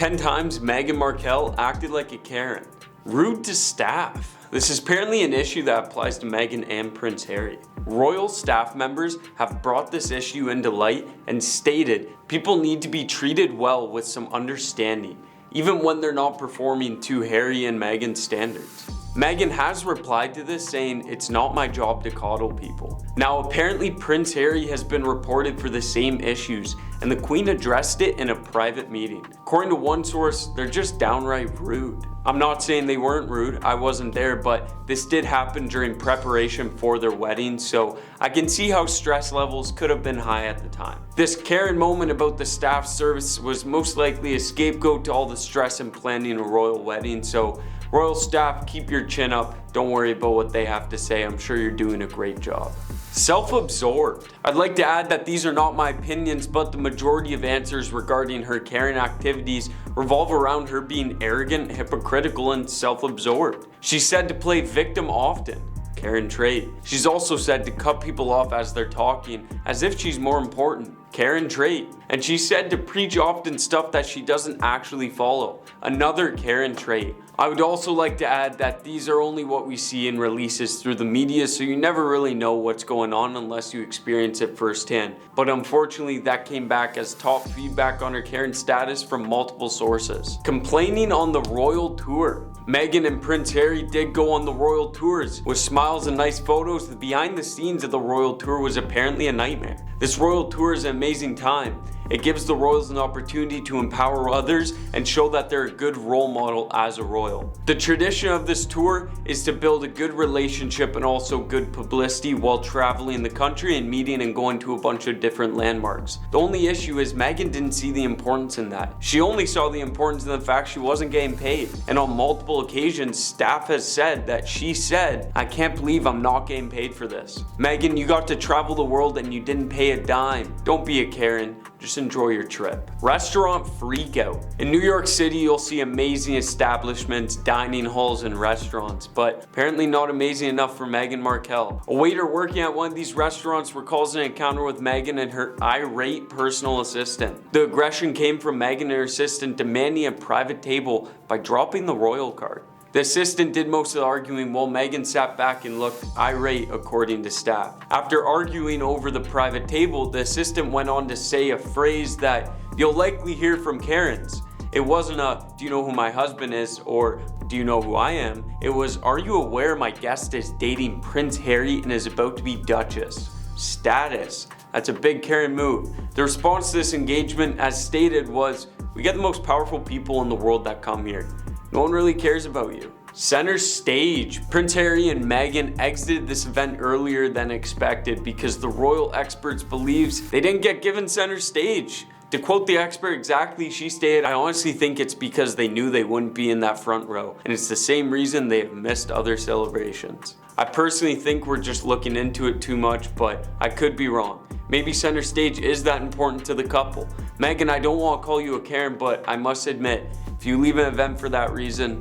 10 times Meghan Markle acted like a Karen. Rude to staff. This is apparently an issue that applies to Meghan and Prince Harry. Royal staff members have brought this issue into light and stated people need to be treated well with some understanding, even when they're not performing to Harry and Meghan's standards. Meghan has replied to this saying, "It's not my job to coddle people." Now apparently Prince Harry has been reported for the same issues and the Queen addressed it in a private meeting. According to one source, they're just downright rude. I'm not saying they weren't rude, I wasn't there, but this did happen during preparation for their wedding, so I can see how stress levels could have been high at the time. This Karen moment about the staff service was most likely a scapegoat to all the stress in planning a royal wedding, so royal staff, keep your chin up. Don't worry about what they have to say. I'm sure you're doing a great job. Self-absorbed. I'd like to add that these are not my opinions, but the majority of answers regarding her Karen activities revolve around her being arrogant, hypocritical, and self-absorbed. She's said to play victim often. Karen trait. She's also said to cut people off as they're talking, as if she's more important. Karen trait. And she's said to preach often stuff that she doesn't actually follow. Another Karen trait. I would also like to add that these are only what we see in releases through the media, so you never really know what's going on unless you experience it firsthand. But unfortunately, that came back as top feedback on her Karen status from multiple sources. Complaining on the royal tour. Meghan and Prince Harry did go on the royal tours. With smiles and nice photos, the behind the scenes of the royal tour was apparently a nightmare. This royal tour is an amazing time. It gives the royals an opportunity to empower others and show that they're a good role model as a royal. The tradition of this tour is to build a good relationship and also good publicity while traveling the country and meeting and going to a bunch of different landmarks. The only issue is Meghan didn't see the importance in that. She only saw the importance in the fact she wasn't getting paid. And on multiple occasions, staff has said that she said, "I can't believe I'm not getting paid for this." Meghan, you got to travel the world and you didn't pay a dime. Don't be a Karen. Just enjoy your trip. Restaurant freakout. In New York City, you'll see amazing establishments, dining halls, and restaurants, but apparently not amazing enough for Meghan Markle. A waiter working at one of these restaurants recalls an encounter with Meghan and her irate personal assistant. The aggression came from Meghan and her assistant demanding a private table by dropping the royal card. The assistant did most of the arguing while Meghan sat back and looked irate, according to staff. After arguing over the private table, the assistant went on to say a phrase that you'll likely hear from Karens. It wasn't a, "Do you know who my husband is?" or "Do you know who I am?" It was, "Are you aware my guest is dating Prince Harry and is about to be Duchess?" Status. That's a big Karen move. The response to this engagement, as stated, was, "We get the most powerful people in the world that come here. No one really cares about you." Center stage. Prince Harry and Meghan exited this event earlier than expected because the royal experts believes they didn't get given center stage. To quote the expert exactly, she stated, "I honestly think it's because they knew they wouldn't be in that front row, and it's the same reason they have missed other celebrations." I personally think we're just looking into it too much, but I could be wrong. Maybe center stage is that important to the couple. Meghan, I don't want to call you a Karen, but I must admit, if you leave an event for that reason,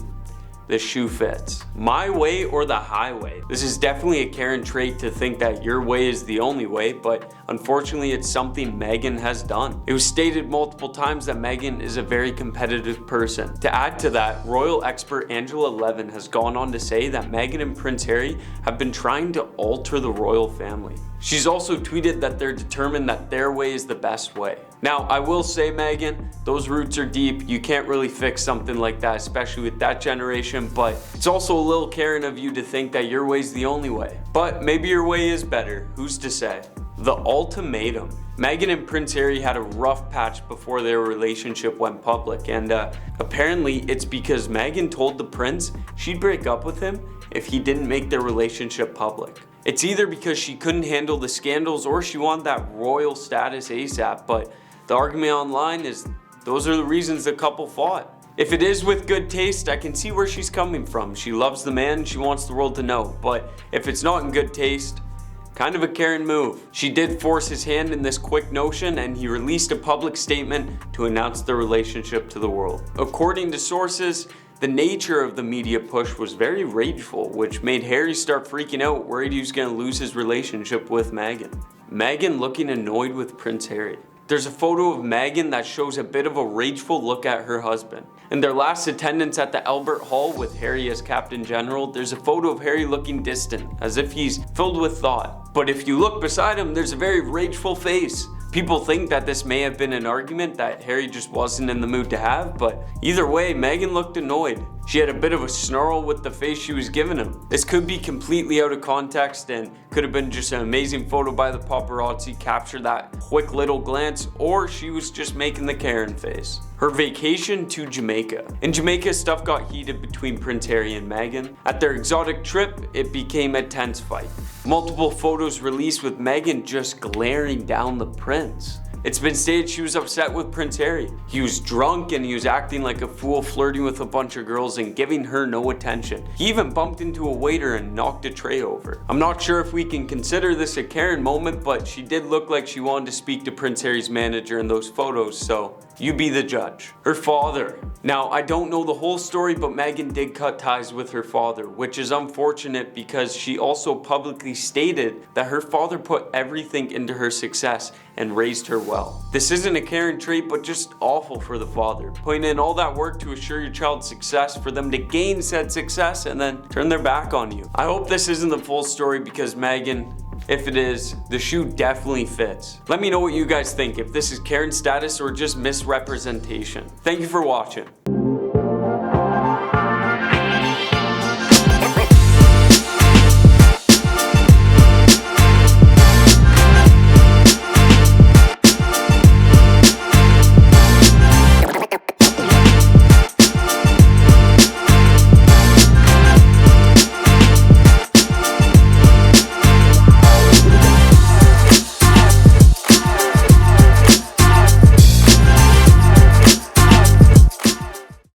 the shoe fits. My way or the highway. This is definitely a Karen trait to think that your way is the only way, but unfortunately it's something Meghan has done. It was stated multiple times that Meghan is a very competitive person. To add to that, royal expert Angela Levin has gone on to say that Meghan and Prince Harry have been trying to alter the royal family. She's also tweeted that they're determined that their way is the best way. Now, I will say, Meghan, those roots are deep. You can't really fix something like that, especially with that generation, but it's also a little Karen of you to think that your way's the only way. But maybe your way is better. Who's to say? The ultimatum. Meghan and Prince Harry had a rough patch before their relationship went public, and apparently it's because Meghan told the prince she'd break up with him if he didn't make their relationship public. It's either because she couldn't handle the scandals or she wanted that royal status ASAP, but the argument online is those are the reasons the couple fought. If it is with good taste, I can see where she's coming from. She loves the man, she wants the world to know, but if it's not in good taste, kind of a Karen move. She did force his hand in this quick notion and he released a public statement to announce the relationship to the world. According to sources, the nature of the media push was very rageful, which made Harry start freaking out, worried he was going to lose his relationship with Meghan. Meghan looking annoyed with Prince Harry. There's a photo of Meghan that shows a bit of a rageful look at her husband. In their last attendance at the Albert Hall with Harry as Captain General, there's a photo of Harry looking distant, as if he's filled with thought. But if you look beside him, there's a very rageful face. People think that this may have been an argument that Harry just wasn't in the mood to have, but either way, Meghan looked annoyed. She had a bit of a snarl with the face she was giving him. This could be completely out of context and could have been just an amazing photo by the paparazzi, capture that quick little glance, or she was just making the Karen face. Her vacation to Jamaica. In Jamaica, stuff got heated between Prince Harry and Meghan. At their exotic trip, it became a tense fight. Multiple photos released with Meghan just glaring down the prince. It's been stated she was upset with Prince Harry. He was drunk and he was acting like a fool, flirting with a bunch of girls and giving her no attention. He even bumped into a waiter and knocked a tray over. I'm not sure if we can consider this a Karen moment, but she did look like she wanted to speak to Prince Harry's manager in those photos, so you be the judge. Her father. Now, I don't know the whole story, but Meghan did cut ties with her father, which is unfortunate because she also publicly stated that her father put everything into her success and raised her well. This isn't a Karen trait, but just awful for the father, putting in all that work to assure your child's success for them to gain said success and then turn their back on you. I hope this isn't the full story because Meghan, if it is, the shoe definitely fits. Let me know what you guys think, if this is Karen status or just misrepresentation. Thank you for watching.